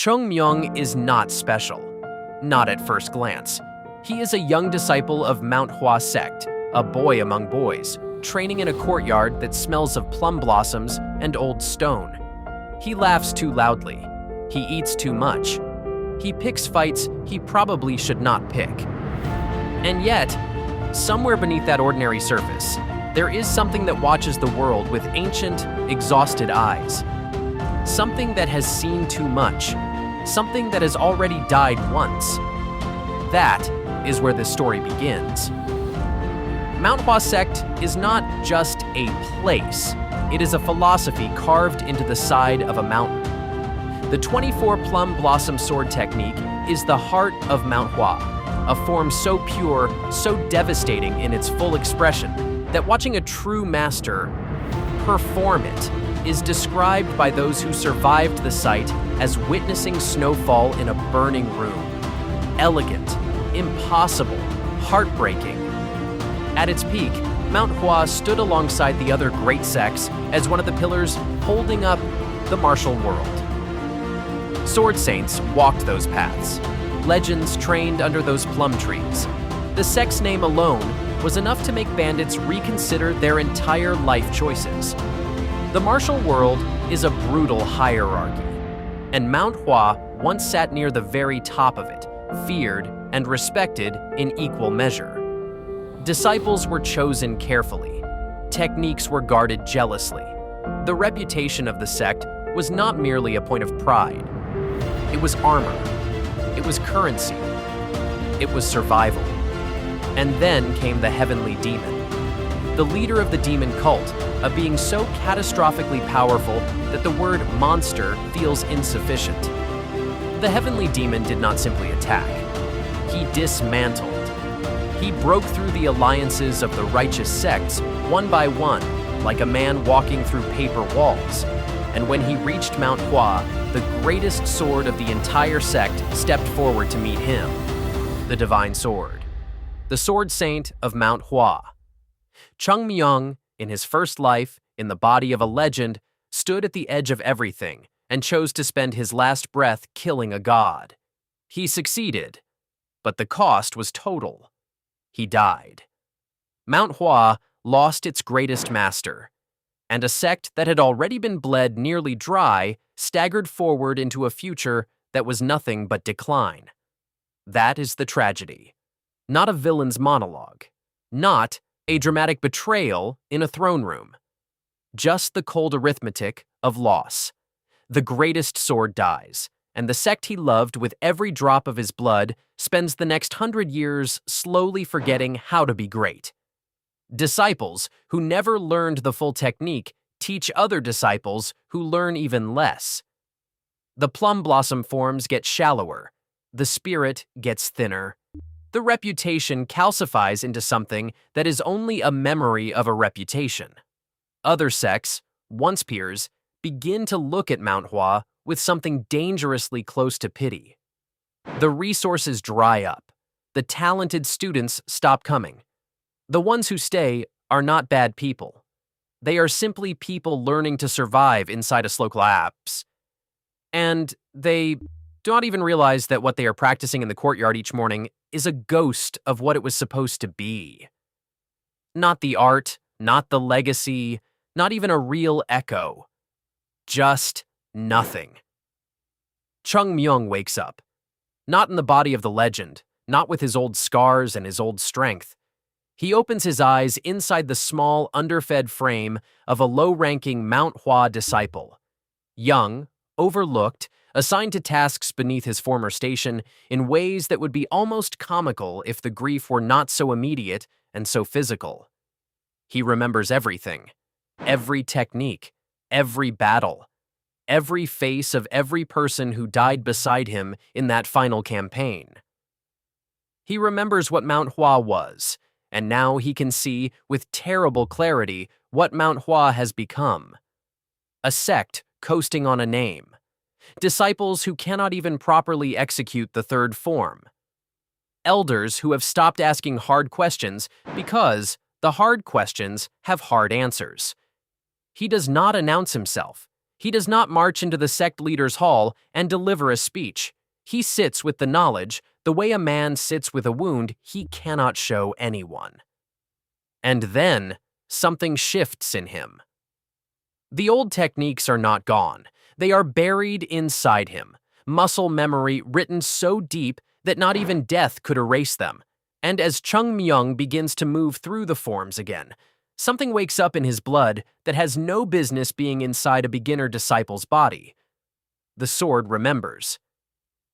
Chung Myung is not special, not at first glance. He is a young disciple of Mount Hua Sect, a boy among boys, training in a courtyard that smells of plum blossoms and old stone. He laughs too loudly. He eats too much. He picks fights he probably should not pick. And yet, somewhere beneath that ordinary surface, there is something that watches the world with ancient, exhausted eyes. Something that has seen too much. Something that has already died once. That is where this story begins. Mount Hua Sect is not just a place. It is a philosophy carved into the side of a mountain. The 24 plum blossom sword technique is the heart of Mount Hua, a form so pure, so devastating in its full expression, that watching a true master perform it is described by those who survived the site as witnessing snowfall in a burning room. Elegant, impossible, heartbreaking. At its peak, Mount Hua stood alongside the other great sects as one of the pillars holding up the martial world. Sword saints walked those paths. Legends trained under those plum trees. The sect's name alone was enough to make bandits reconsider their entire life choices. The martial world is a brutal hierarchy, and Mount Hua once sat near the very top of it, feared and respected in equal measure. Disciples were chosen carefully. Techniques were guarded jealously. The reputation of the sect was not merely a point of pride. It was armor. It was currency. It was survival. And then came the heavenly demon. The leader of the demon cult, a being so catastrophically powerful that the word monster feels insufficient. The heavenly demon did not simply attack. He dismantled. He broke through the alliances of the righteous sects one by one, like a man walking through paper walls. And when he reached Mount Hua, the greatest sword of the entire sect stepped forward to meet him, the divine sword, the sword saint of Mount Hua. Chung Myung, in his first life, in the body of a legend, stood at the edge of everything and chose to spend his last breath killing a god. He succeeded, but the cost was total. He died. Mount Hua lost its greatest master, and a sect that had already been bled nearly dry staggered forward into a future that was nothing but decline. That is the tragedy. Not a villain's monologue. Not a dramatic betrayal in a throne room. Just the cold arithmetic of loss. The greatest sword dies, and the sect he loved with every drop of his blood spends the next 100 years slowly forgetting how to be great. Disciples who never learned the full technique teach other disciples who learn even less. The plum blossom forms get shallower. The spirit gets thinner. The reputation calcifies into something that is only a memory of a reputation. Other sects, once peers, begin to look at Mount Hua with something dangerously close to pity. The resources dry up. The talented students stop coming. The ones who stay are not bad people. They are simply people learning to survive inside a slow collapse. And they do not even realize that what they are practicing in the courtyard each morning is a ghost of what it was supposed to be. Not the art, not the legacy, not even a real echo. Just nothing. Chung Myung wakes up. Not in the body of the legend, not with his old scars and his old strength. He opens his eyes inside the small, underfed frame of a low-ranking Mount Hua disciple. Young, overlooked, assigned to tasks beneath his former station in ways that would be almost comical if the grief were not so immediate and so physical. He remembers everything. Every technique. Every battle. Every face of every person who died beside him in that final campaign. He remembers what Mount Hua was, and now he can see with terrible clarity what Mount Hua has become. A sect coasting on a name. Disciples who cannot even properly execute the third form. Elders who have stopped asking hard questions because the hard questions have hard answers. He does not announce himself. He does not march into the sect leader's hall and deliver a speech. He sits with the knowledge, the way a man sits with a wound he cannot show anyone. And then, something shifts in him. The old techniques are not gone. They are buried inside him, muscle memory written so deep that not even death could erase them. And as Chung Myung begins to move through the forms again, something wakes up in his blood that has no business being inside a beginner disciple's body. The sword remembers.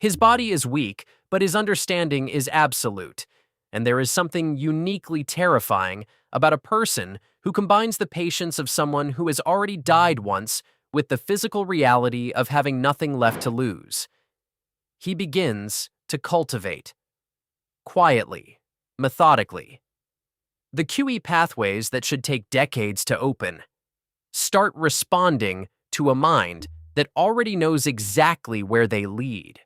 His body is weak, but his understanding is absolute, and there is something uniquely terrifying about a person who combines the patience of someone who has already died once with the physical reality of having nothing left to lose. He begins to cultivate. Quietly, methodically. The QE pathways that should take decades to open start responding to a mind that already knows exactly where they lead.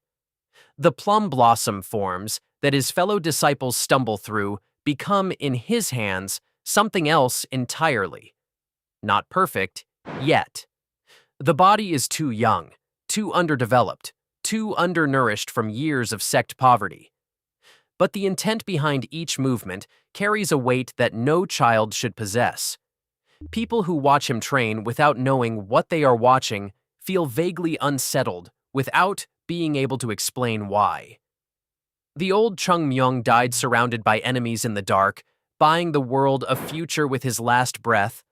The plum blossom forms that his fellow disciples stumble through become, in his hands, something else entirely. Not perfect, yet. The body is too young, too underdeveloped, too undernourished from years of sect poverty. But the intent behind each movement carries a weight that no child should possess. People who watch him train without knowing what they are watching feel vaguely unsettled without being able to explain why. The old Chung Myung died surrounded by enemies in the dark, buying the world a future with his last breath,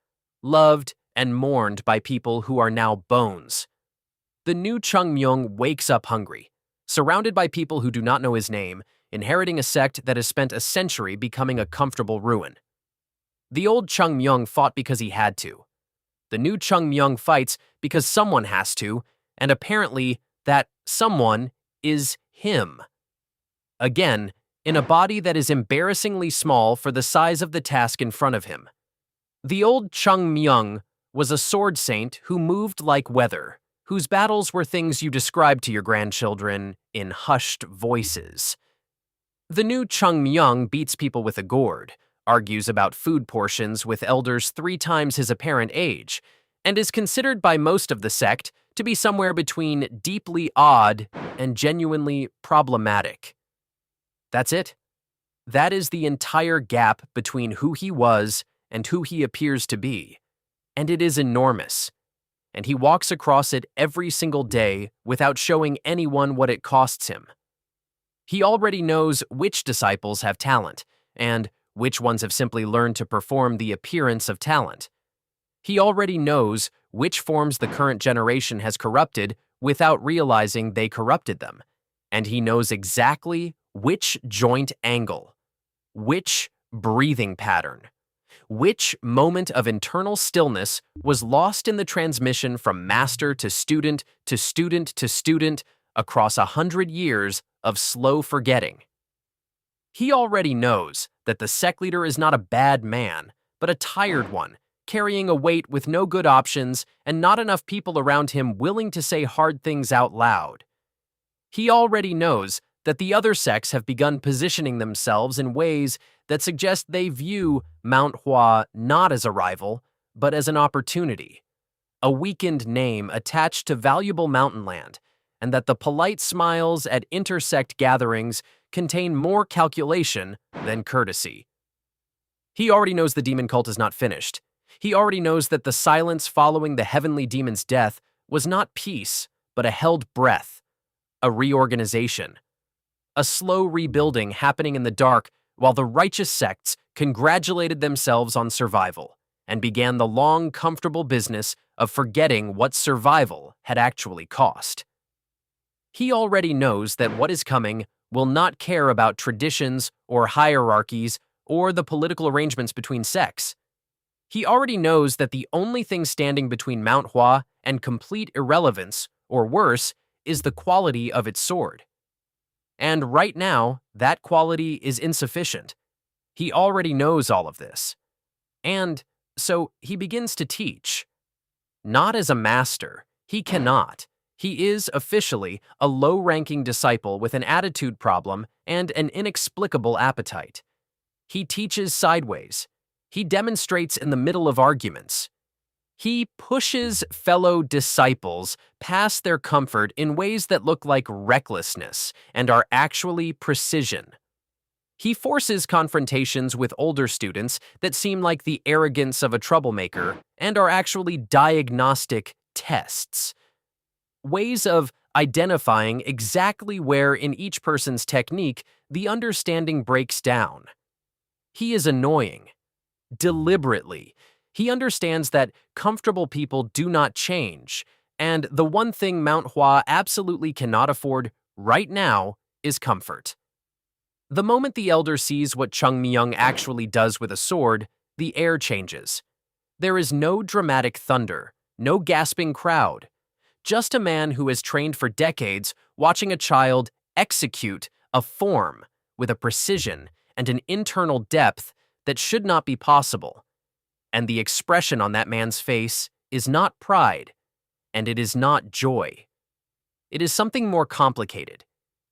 loved and mourned by people who are now bones. The new Chung Myung wakes up hungry, surrounded by people who do not know his name, inheriting a sect that has spent a century becoming a comfortable ruin. The old Chung Myung fought because he had to. The new Chung Myung fights because someone has to, and apparently that someone is him. Again, in a body that is embarrassingly small for the size of the task in front of him. The old Chung Myung was a sword saint who moved like weather, whose battles were things you described to your grandchildren in hushed voices. The new Chung Myung beats people with a gourd, argues about food portions with elders 3 times his apparent age, and is considered by most of the sect to be somewhere between deeply odd and genuinely problematic. That's it. That is the entire gap between who he was and who he appears to be, and it is enormous. And he walks across it every single day without showing anyone what it costs him. He already knows which disciples have talent, and which ones have simply learned to perform the appearance of talent. He already knows which forms the current generation has corrupted without realizing they corrupted them, and he knows exactly which joint angle, which breathing pattern, which moment of internal stillness was lost in the transmission from master to student to student to student across 100 years of slow forgetting. He already knows that the sect leader is not a bad man, but a tired one, carrying a weight with no good options and not enough people around him willing to say hard things out loud. He already knows that the other sects have begun positioning themselves in ways that suggest they view Mount Hua not as a rival, but as an opportunity, a weakened name attached to valuable mountain land, and that the polite smiles at intersect gatherings contain more calculation than courtesy. He already knows the demon cult is not finished. He already knows that the silence following the heavenly demon's death was not peace, but a held breath, a reorganization, a slow rebuilding happening in the dark while the righteous sects congratulated themselves on survival and began the long, comfortable business of forgetting what survival had actually cost. He already knows that what is coming will not care about traditions or hierarchies or the political arrangements between sects. He already knows that the only thing standing between Mount Hua and complete irrelevance, or worse, is the quality of its sword. And right now, that quality is insufficient. He already knows all of this. And so he begins to teach. Not as a master, he cannot. He is officially a low-ranking disciple with an attitude problem and an inexplicable appetite. He teaches sideways. He demonstrates in the middle of arguments. He pushes fellow disciples past their comfort in ways that look like recklessness and are actually precision. He forces confrontations with older students that seem like the arrogance of a troublemaker and are actually diagnostic tests. Ways of identifying exactly where in each person's technique the understanding breaks down. He is annoying. Deliberately. He understands that comfortable people do not change, and the one thing Mount Hua absolutely cannot afford right now is comfort. The moment the elder sees what Chung Myung actually does with a sword, the air changes. There is no dramatic thunder, no gasping crowd, just a man who has trained for decades watching a child execute a form with a precision and an internal depth that should not be possible. And the expression on that man's face is not pride, and it is not joy. It is something more complicated.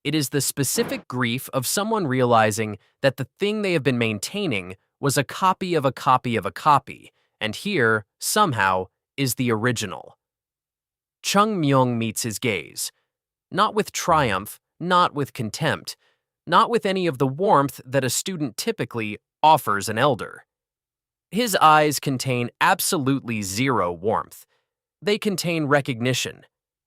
It is the specific grief of someone realizing that the thing they have been maintaining was a copy of a copy of a copy, and here, somehow, is the original. Chung Myung meets his gaze. Not with triumph, not with contempt, not with any of the warmth that a student typically offers an elder. His eyes contain absolutely zero warmth. They contain recognition.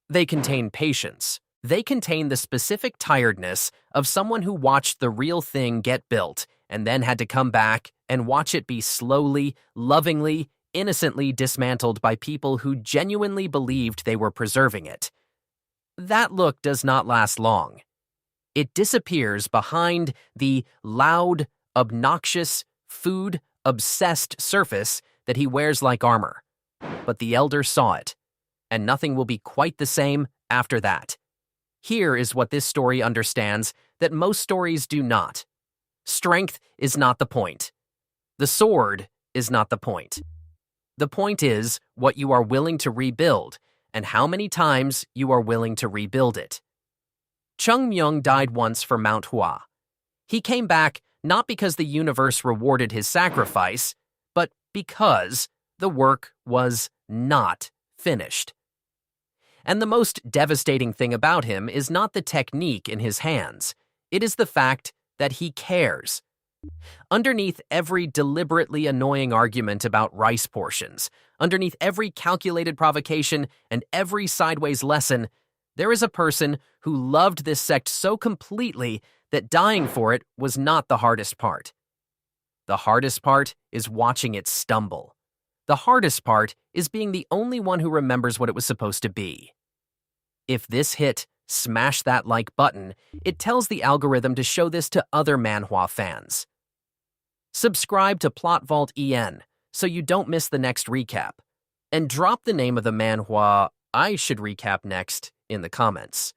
They contain patience. They contain the specific tiredness of someone who watched the real thing get built and then had to come back and watch it be slowly, lovingly, innocently dismantled by people who genuinely believed they were preserving it. That look does not last long. It disappears behind the loud, obnoxious, food-obsessed surface that he wears like armor. But the elder saw it, and nothing will be quite the same after that. Here is what this story understands that most stories do not. Strength is not the point. The sword is not the point. The point is what you are willing to rebuild and how many times you are willing to rebuild it. Chung Myung died once for Mount Hua. He came back not because the universe rewarded his sacrifice, but because the work was not finished. And the most devastating thing about him is not the technique in his hands. It is the fact that he cares. Underneath every deliberately annoying argument about rice portions, underneath every calculated provocation and every sideways lesson, there is a person who loved this sect so completely that dying for it was not the hardest part. The hardest part is watching it stumble. The hardest part is being the only one who remembers what it was supposed to be. If this hit smash that like button, it tells the algorithm to show this to other Manhwa fans. Subscribe to Plot Vault EN so you don't miss the next recap. And drop the name of the manhwa I should recap next in the comments.